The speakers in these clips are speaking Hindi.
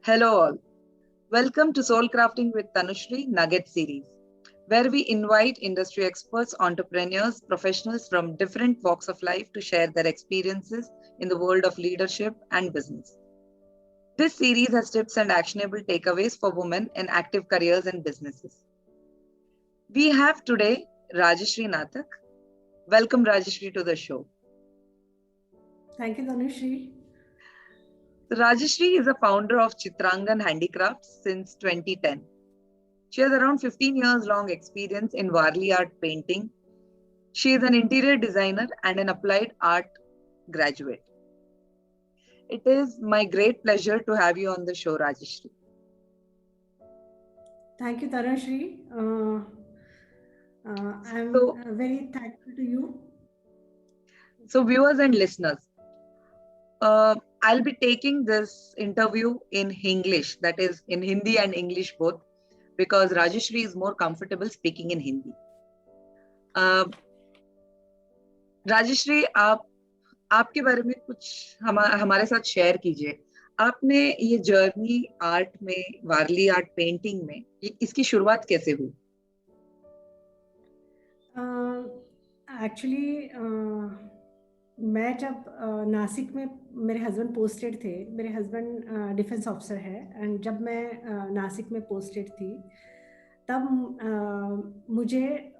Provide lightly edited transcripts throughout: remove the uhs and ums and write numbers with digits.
Hello all. Welcome to Soul Crafting with Tanushri Nugget series, where we invite industry experts, entrepreneurs, professionals from different walks of life to share their experiences in the world of leadership and business. This series has tips and actionable takeaways for women in active careers and businesses. We have today Rajeshri Nathak. Welcome Rajeshri to the show. Thank you, Tanushri. Rajeshri is a founder of Chitrangan Handicrafts since 2010. She has around 15 years long experience in Varli art painting. She is an interior designer and an applied art graduate. It is my great pleasure to have you on the show, Rajeshri. Thank you, Tanushri. I'm very thankful to you. So, viewers and listeners, I'll be taking this interview in English, that is in Hindi and English both, because Rajeshri is more comfortable speaking in Hindi. Rajshree, आपके बारे में कुछ हमारे साथ शेयर कीजिए. आपने ये जर्नी आर्ट में, वारली आर्ट पेंटिंग में, इसकी शुरुआत कैसे हुई? एक्चुअली मैं जब नासिक में, मेरे हस्बैंड पोस्टेड थे. मेरे हस्बैंड डिफेंस ऑफिसर है, एंड जब मैं नासिक में पोस्टेड थी तब मुझे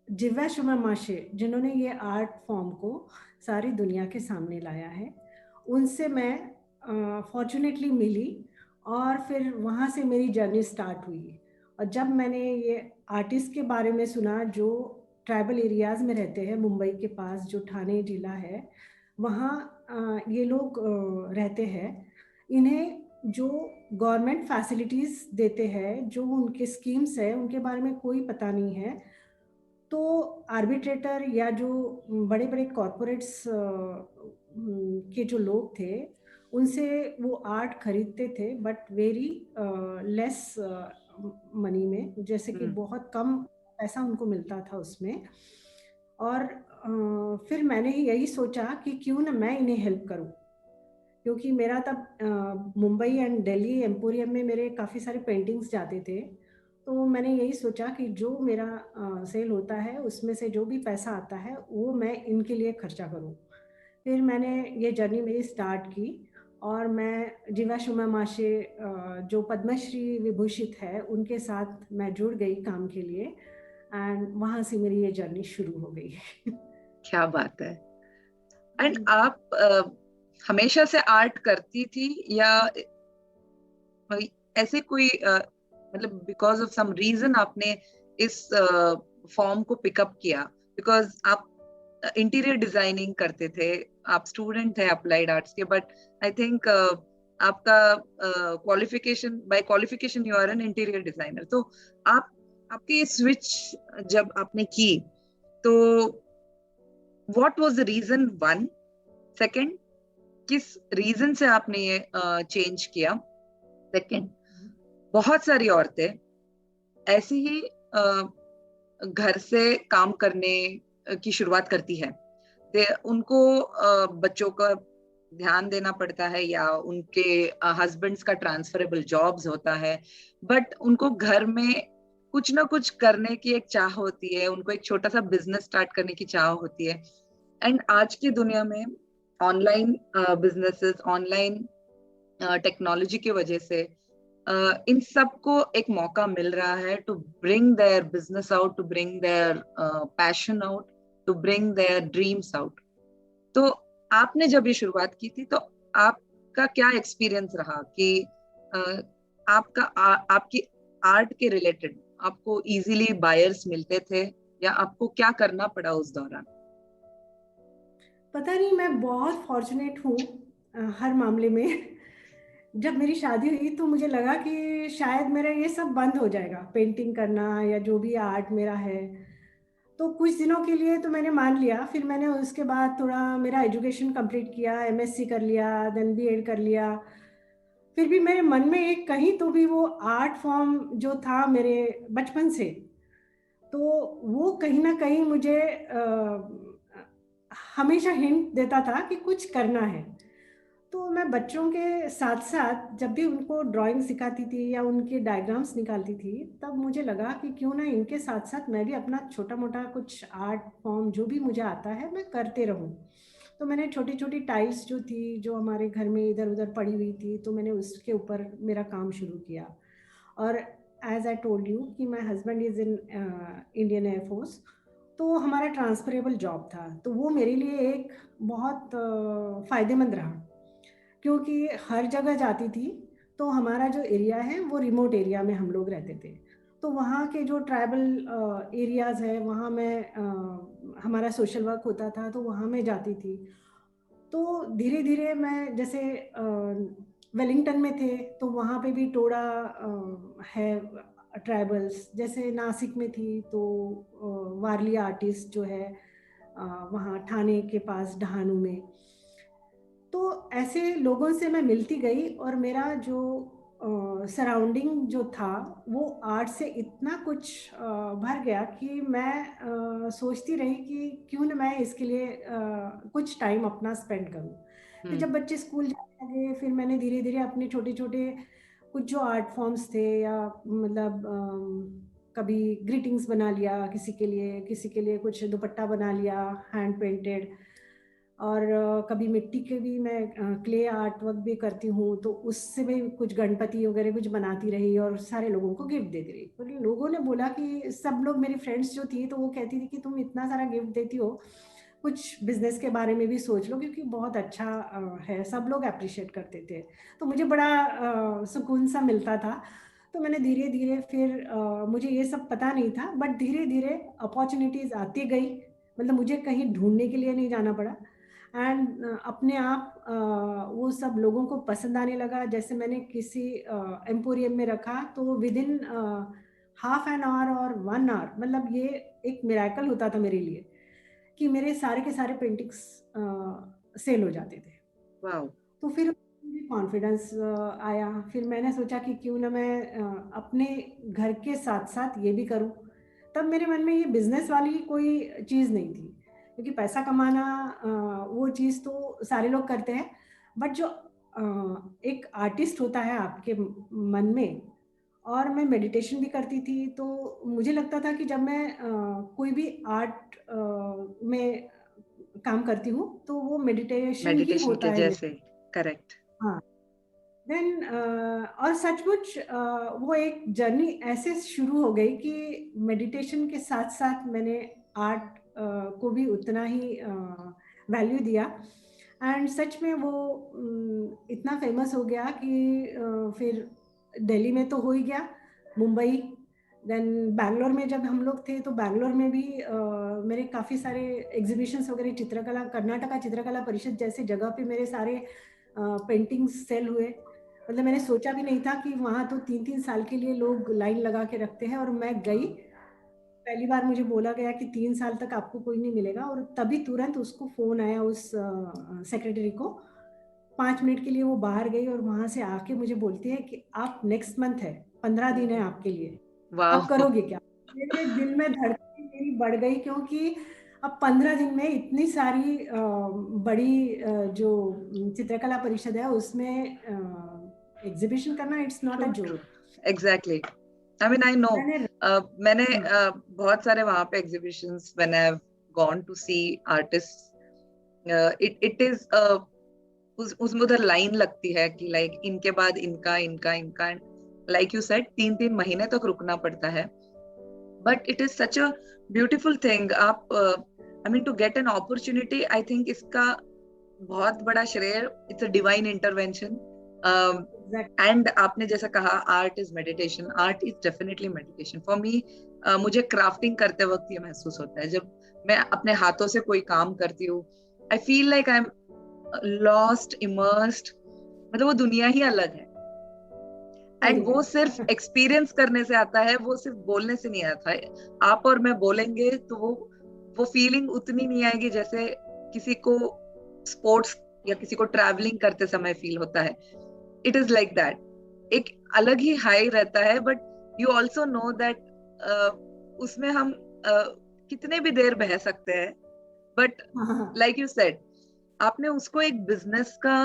जिव्या शुमा माशे, जिन्होंने ये आर्ट फॉर्म को सारी दुनिया के सामने लाया है, उनसे मैं फॉर्चुनेटली मिली और फिर वहाँ से मेरी जर्नी स्टार्ट हुई. और जब मैंने ये आर्टिस्ट के बारे में सुना जो ट्राइबल एरियाज़ में रहते हैं, मुंबई के पास जो ठाणे जिला है, वहाँ ये लोग रहते हैं. इन्हें जो गवर्नमेंट फैसिलिटीज़ देते हैं, जो उनके स्कीम्स है, उनके बारे में कोई पता नहीं है. तो आर्बिट्रेटर या जो बड़े बड़े कॉरपोरेट्स के जो लोग थे, उनसे वो आर्ट खरीदते थे, बट वेरी लेस मनी में, जैसे कि बहुत कम पैसा उनको मिलता था उसमें. और फिर मैंने यही सोचा कि क्यों ना मैं इन्हें हेल्प करूं, क्योंकि मेरा तब मुंबई एंड दिल्ली एम्पोरियम में मेरे काफ़ी सारे पेंटिंग्स जाते थे. तो मैंने यही सोचा कि जो मेरा सेल होता है उसमें से जो भी पैसा आता है वो मैं इनके लिए खर्चा करूं. फिर मैंने ये जर्नी मेरी स्टार्ट की और मैं जिव्या शुमा माशे जो पद्मश्री विभूषित है, उनके साथ मैं जुड़ गई काम के लिए, एंड वहाँ से मेरी ये जर्नी शुरू हो गई. क्या बात है. एंड आप हमेशा से आर्ट करती थी या ऐसे कोई मतलब बिकॉज ऑफ सम रीजन आपने इस फॉर्म को पिकअप किया? बिकॉज आप इंटीरियर डिजाइनिंग करते थे, आप स्टूडेंट थे अप्लाइड आर्ट्स के, बट आई थिंक आपका qualification, by qualification you are an interior designer. तो आपकी स्विच जब आपने की तो what was the reason? One, second, किस रीजन से आपने ये चेंज किया? सेकंड, बहुत सारी औरतें ऐसे ही घर से काम करने की शुरुआत करती है. उनको बच्चों का ध्यान देना पड़ता है या उनके हस्बैंड्स का ट्रांसफरेबल जॉब्स होता है, बट उनको घर में कुछ ना कुछ करने की एक चाह होती है, उनको एक छोटा सा बिजनेस स्टार्ट करने की चाह होती है. एंड आज की दुनिया में ऑनलाइन बिजनेसेस, ऑनलाइन टेक्नोलॉजी की वजह से इन सबको एक मौका मिल रहा है to bring their business out, to bring their passion out, to bring their dreams out. तो आपने जब ये शुरुआत की थी तो आपका क्या एक्सपीरियंस रहा कि आपकी आर्ट के रिलेटेड आपको इजीली बायर्स मिलते थे या आपको क्या करना पड़ा उस दौरान? पता नहीं, मैं बहुत फॉर्चुनेट हूँ हर मामले में. जब मेरी शादी हुई तो मुझे लगा कि शायद मेरा ये सब बंद हो जाएगा, पेंटिंग करना या जो भी आर्ट मेरा है. तो कुछ दिनों के लिए तो मैंने मान लिया. फिर मैंने उसके बाद थोड़ा मेरा एजुकेशन कंप्लीट किया, एमएससी कर लिया, देन बीएड कर लिया. फिर भी मेरे मन में एक कहीं तो भी वो आर्ट फॉर्म जो था मेरे बचपन से, तो वो कहीं ना कहीं मुझे हमेशा हिंट देता था कि कुछ करना है. तो मैं बच्चों के साथ साथ जब भी उनको ड्राइंग सिखाती थी या उनके डायग्राम्स निकालती थी, तब मुझे लगा कि क्यों ना इनके साथ साथ मैं भी अपना छोटा मोटा कुछ आर्ट फॉर्म जो भी मुझे आता है मैं करते रहूं। तो मैंने छोटी छोटी टाइल्स जो थी, जो हमारे घर में इधर उधर पड़ी हुई थी, तो मैंने उसके ऊपर मेरा काम शुरू किया। और एज आई टोल्ड यू कि my husband is in Indian air force, तो हमारा ट्रांसफरेबल जॉब था, तो वो मेरे लिए एक बहुत फ़ायदेमंद रहा, क्योंकि हर जगह जाती थी। तो हमारा जो एरिया है वो रिमोट एरिया में हम लोग रहते थे, तो वहाँ के जो ट्राइबल एरियाज़ है वहाँ मैं हमारा सोशल वर्क होता था, तो वहाँ मैं जाती थी। तो धीरे धीरे मैं जैसे वेलिंगटन में थे तो वहाँ पे भी टोडा है ट्राइबल्स, जैसे नासिक में थी तो वारली आर्टिस्ट जो है वहाँ ठाणे के पास डहाणू में। तो ऐसे लोगों से मैं मिलती गई और मेरा जो सराउंडिंग जो था वो आर्ट से इतना कुछ भर गया कि मैं सोचती रही कि क्यों न मैं इसके लिए कुछ टाइम अपना स्पेंड करूं। फिर जब बच्चे स्कूल जाने लगे, फिर मैंने धीरे धीरे अपने छोटे छोटे कुछ जो आर्ट फॉर्म्स थे, या मतलब कभी ग्रीटिंग्स बना लिया किसी के लिए कुछ दुपट्टा बना लिया हैंड पेंटेड, और कभी मिट्टी के भी मैं क्ले आर्ट वर्क भी करती हूँ, तो उससे भी कुछ गणपति वगैरह कुछ बनाती रही और सारे लोगों को गिफ्ट देती रही। पर लोगों ने बोला कि सब लोग, मेरी फ्रेंड्स जो थी तो वो कहती थी कि तुम इतना सारा गिफ्ट देती हो, कुछ बिजनेस के बारे में भी सोच लो, क्योंकि बहुत अच्छा है, सब लोग अप्रिशिएट करते थे। तो मुझे बड़ा सुकून सा मिलता था। तो मैंने धीरे धीरे फिर मुझे ये सब पता नहीं था, बट धीरे धीरे अपॉर्चुनिटीज़ आती गई, मतलब मुझे कहीं ढूंढने के लिए नहीं जाना पड़ा। एंड अपने आप वो सब लोगों को पसंद आने लगा। जैसे मैंने किसी एम्पोरियम में रखा तो with in half an hour और 1 आवर, मतलब ये एक मिराकल होता था मेरे लिए कि मेरे सारे के सारे पेंटिंग्स सेल हो जाते थे। वाओ। तो फिर मुझे कॉन्फिडेंस आया। फिर मैंने सोचा कि क्यों ना मैं अपने घर के साथ साथ ये भी करूं। तब मेरे मन में ये बिजनेस वाली कोई चीज़ नहीं थी, क्योंकि पैसा कमाना वो चीज़ तो सारे लोग करते हैं, बट जो एक आर्टिस्ट होता है आपके मन में, और मैं मेडिटेशन भी करती थी, तो मुझे लगता था कि जब मैं कोई भी आर्ट में काम करती हूँ तो वो मेडिटेशन ही मेडिटेशन होता के है मेरे। जैसे। करेक्ट। हाँ। देन और सचमुच वो एक जर्नी ऐसे शुरू हो गई कि मेडिटेशन के साथ साथ मैंने आर्ट को भी उतना ही वैल्यू दिया। एंड सच में वो इतना फेमस हो गया कि फिर दिल्ली में तो हो ही गया, मुंबई, देन बैंगलोर में जब हम लोग थे तो बैंगलोर में भी मेरे काफ़ी सारे एग्जीबिशंस वगैरह, चित्रकला, कर्नाटका चित्रकला परिषद जैसे जगह पे मेरे सारे पेंटिंग्स सेल हुए। मतलब मैंने सोचा भी नहीं था कि वहाँ तो 3-3 साल के लिए लोग लाइन लगा के रखते हैं, और मैं गई, पहली बार मुझे बोला गया कि 3 साल तक आपको कोई नहीं मिलेगा, और तभी तुरंत उसको फ़ोन आया उस सेक्रेटरी को। 5 मिनट के लिए वो बाहर गई और वहाँ से आके मुझे बोलती है कि आप नेक्स्ट मंथ है, 15 दिन है आपके लिए, आप वाओ। करोगे क्या? मेरे दिल में धड़कन मेरी बढ़ गई, क्योंकि अब 15 दिन में इतनी सारी बड़ी जो चित्रकला परिषद है उसमें एग्जीबिशन करना, it's not a true true. Joke. Exactly. I mean I know. मैंने मैंने हाँ, बहुत सारे वहां पे exhibitions when I have gone to see artist, it it is उसमें उधर लाइन लगती है कि लाइक इनके बाद इनका इनका इनका, लाइक यू सेड 3-3 महीने तक रुकना पड़ता है। But it is such a beautiful thing. आप I mean to get an opportunity, I think इसका बहुत बड़ा श्रेय it's a divine intervention. Exact. And आपने जैसा कहा art is meditation, art is definitely meditation for me. मुझे क्राफ्टिंग करते वक्त ये महसूस होता है, जब मैं अपने हाथों से कोई काम करती हूँ, I feel like I am lost immersed, मतलब वो दुनिया ही अलग है। एंड सही वो है। सिर्फ एक्सपीरियंस करने से आता है, वो सिर्फ बोलने से नहीं आता है। आप और मैं बोलेंगे तो वो फीलिंग उतनी नहीं आएगी जैसे किसी को स्पोर्ट्स या किसी को ट्रैवलिंग करते समय फील होता है। इट इज लाइक दैट, एक अलग ही हाई रहता है। But you also know that उसमें हम कितने भी देर बह सकते हैं, बट हाँ हाँ लाइक यू सेड आपने उसको एक बिजनेस का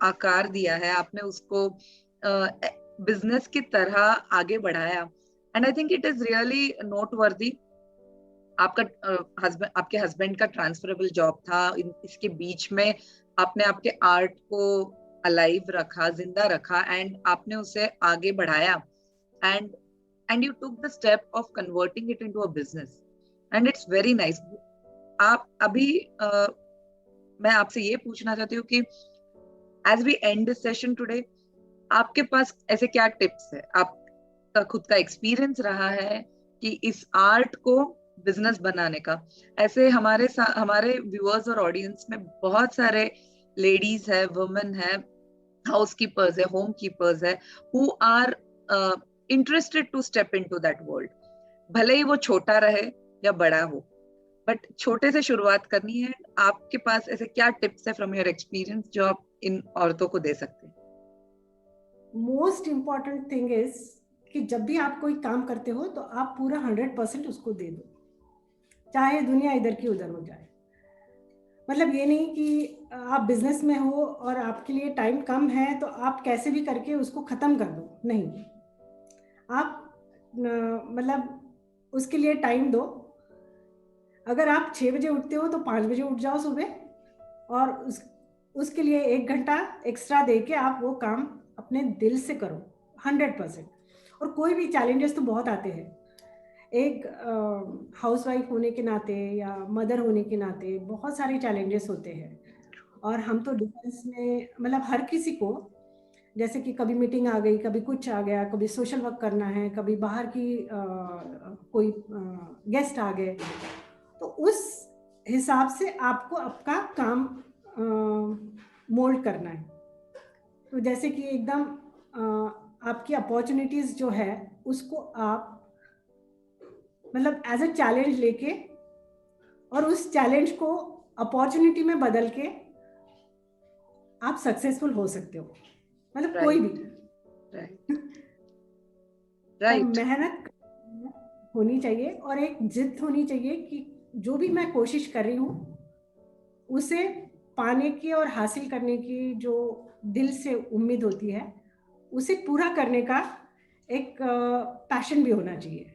आकार दिया है, आपने उसको बिजनेस की तरह आगे बढ़ाया, and I think it is really note वर्दी। आपका हस्बैंड, आपके हस्बैंड का ट्रांसफरेबल जॉब था, इसके बीच में आपने आपके आर्ट को अलाइव रखा, जिंदा रखा, एंड आपने उसे आगे बढ़ाया, and you took the step of converting it into a business, and it's very nice. आप अभी मैं आपसे ये पूछना चाहती हूँ कि as we end this session today, आपके पास ऐसे क्या टिप्स है, आपका खुद का एक्सपीरियंस रहा है कि इस आर्ट को बिजनेस बनाने का? ऐसे हमारे व्यूअर्स और ऑडियंस में बहुत सारे लेडीज है, वुमेन है, हाउस कीपर्स है, होम कीपर्स है, who are interested to step into that world, भले ही वो छोटा रहे या बड़ा हो, बट छोटे से शुरुआत करनी है। आपके पास ऐसे क्या टिप्स है फ्रॉम योर एक्सपीरियंस जो आप इन औरतों को दे सकते हैं? मोस्ट इम्पॉर्टेंट थिंग इज कि जब भी आप कोई काम करते हो तो आप पूरा 100% उसको दे दो, चाहे दुनिया इधर की उधर हो जाए। मतलब ये नहीं कि आप बिजनेस में हो और आपके लिए टाइम कम है तो आप कैसे भी करके उसको ख़त्म कर दो, नहीं। आप मतलब उसके लिए टाइम दो। अगर आप 6 बजे उठते हो तो 5 बजे उठ जाओ सुबह, और उसके लिए 1 घंटा एक्स्ट्रा दे के आप वो काम अपने दिल से करो 100%। और कोई भी चैलेंजेस तो बहुत आते हैं, एक हाउसवाइफ होने के नाते या मदर होने के नाते बहुत सारे चैलेंजेस होते हैं। और हम तो डिफेंस में, मतलब हर किसी को, जैसे कि कभी मीटिंग आ गई, कभी कुछ आ गया, कभी सोशल वर्क करना है, कभी बाहर की कोई गेस्ट आ गए, तो उस हिसाब से आपको आपका काम मोल्ड करना है। तो जैसे कि एकदम आपकी अपॉर्चुनिटीज़ जो है उसको आप मतलब एज अ चैलेंज लेके और उस चैलेंज को अपॉर्चुनिटी में बदल के आप सक्सेसफुल हो सकते हो, मतलब कोई भी। और मेहनत होनी चाहिए और एक जिद होनी चाहिए कि जो भी मैं कोशिश कर रही हूँ उसे पाने की और हासिल करने की जो दिल से उम्मीद होती है उसे पूरा करने का एक पैशन भी होना चाहिए,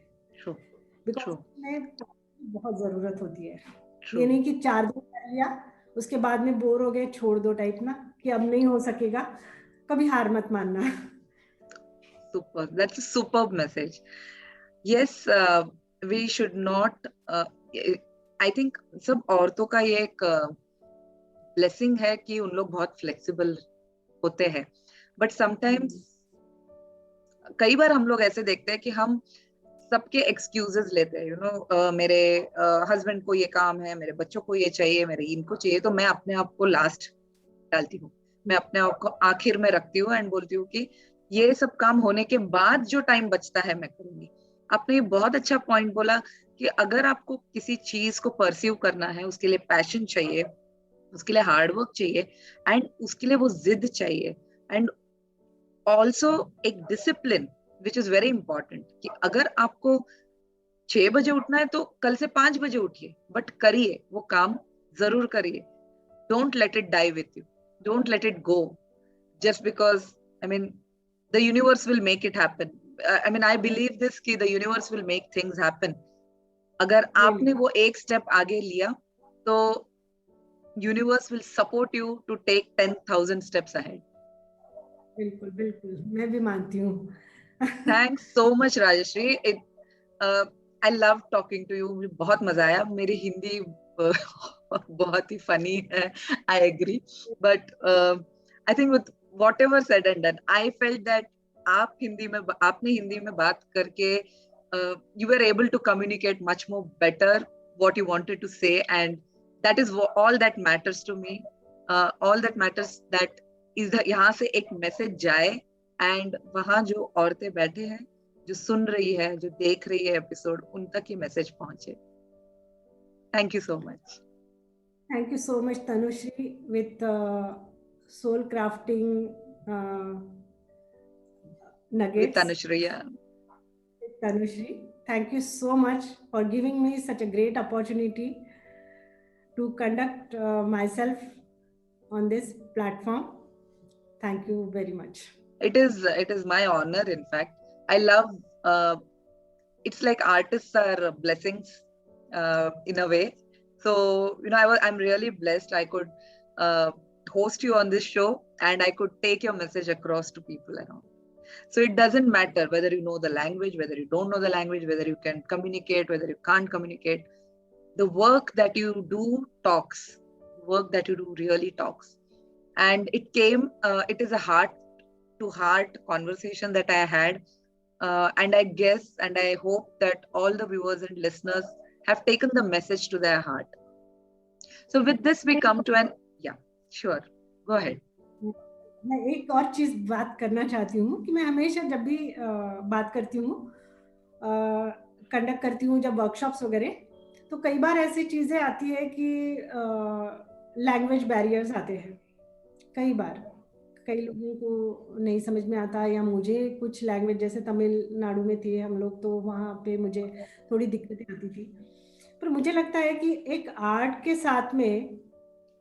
बिकॉज में बहुत ज़रूरत होती है। ये नहीं कि 4 दिन कर लिया उसके बाद में बोर हो गए, छोड़ दो टाइप ना, कि अब नहीं हो सकेगा, कभी हार मत मानना। Super, that's a superb message. Yes, we should not, I think सब औरतों का ये एक ब्लेसिंग है कि उन लोग बहुत फ्लेक्सिबल होते हैं, बट समटाइम्स कई बार हम लोग ऐसे देखते हैं कि हम सबके एक्सक्यूजेस लेते हैं, मेरे हस्बैंड को ये काम है, मेरे बच्चों को ये चाहिए, मेरे इनको चाहिए, तो मैं अपने आप को लास्ट डालती हूँ, मैं अपने आप को आखिर में रखती हूँ एंड बोलती हूँ कि ये सब काम होने के बाद जो टाइम बचता है मैं करूंगी। आपने ये बहुत अच्छा पॉइंट बोला कि अगर आपको किसी चीज को परस्यू करना है, उसके लिए पैशन चाहिए, उसके लिए हार्डवर्क चाहिए, एंड उसके लिए वो जिद चाहिए, एंड ऑल्सो एक discipline which is very important, कि अगर आपको 6 बजे उठना है तो कल से 5 बजे उठिए, बट करिए, वो काम जरूर करिए। Don't let it die with you, don't let it go just because, I mean, the universe will make it happen. I mean, I believe this कि the universe will make things happen. अगर आपने वो एक स्टेप आगे लिया तो universe will support you to take 10,000 steps ahead. बिल्कुल बिल्कुल, मैं भी मानती हूँ। Thanks so much Rajashri. I love talking to you. बहुत मजा आया। मेरी हिंदी बहुत ही फनी है, I agree, but I think with whatever said and done, I felt that आपने हिंदी में बात करके you were able to communicate much more better what you wanted to say, and that is all that matters to me. All that matters that is यहाँ से एक मैसेज जाए, एंड वहां जो औरतें बैठे हैं, जो सुन रही है, जो देख रही है एपिसोड, उन तक ये मैसेज पहुंचे। Thank you so much. Thank you so much Tanushree with soul crafting nuggets. With Tanushri, yeah. Tanushri, thank you so much for giving me such a great opportunity to conduct myself on this platform. Thank you very much. It is my honor. In fact, I love. It's like artists are blessings in a way. So I'm really blessed. I could host you on this show, and I could take your message across to people around. So it doesn't matter whether you know the language, whether you don't know the language, whether you can communicate, whether you can't communicate. The work that you do talks. The work that you do really talks. And it is a heart to heart conversation that I had. And I guess and I hope that all the viewers and listeners have taken the message to their heart. So with this, we come to an, yeah, sure. Go ahead. मैं एक और चीज बात करना चाहती हूँ कि मैं हमेशा जब भी बात करती हूँ, कंडक्ट करती हूँ, जब वर्कशॉप्स वगैरह, तो कई बार ऐसी चीजें आती है कि लैंग्वेज बैरियर्स आते हैं. कई बार कई लोगों को नहीं समझ में आता, या मुझे कुछ लैंग्वेज, जैसे तमिलनाडु में थे हम लोग, तो वहाँ पे मुझे थोड़ी दिक्कतें आती थी. पर मुझे लगता है कि एक आर्ट के साथ में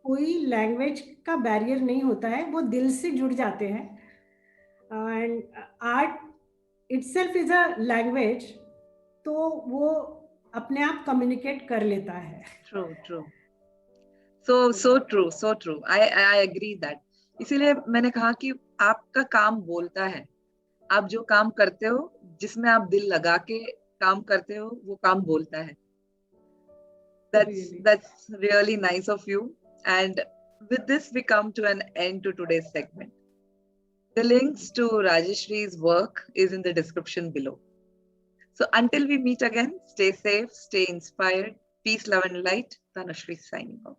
कोई लैंग्वेज का बैरियर नहीं होता है, वो दिल से जुड़ जाते हैं. And art itself is a language, तो वो अपने आप कम्युनिकेट कर लेता है. True. so true. I agree that. इसीलिए मैंने कहा कि आपका काम बोलता है. आप जो काम करते हो, जिसमें आप दिल लगा के काम करते हो, वो काम बोलता है. That's really nice of you. And with this, we come to an end to today's segment. The links to Rajeshree's work is in the description below. So until we meet again, stay safe, stay inspired. Peace, love, and light. Tanushree signing off.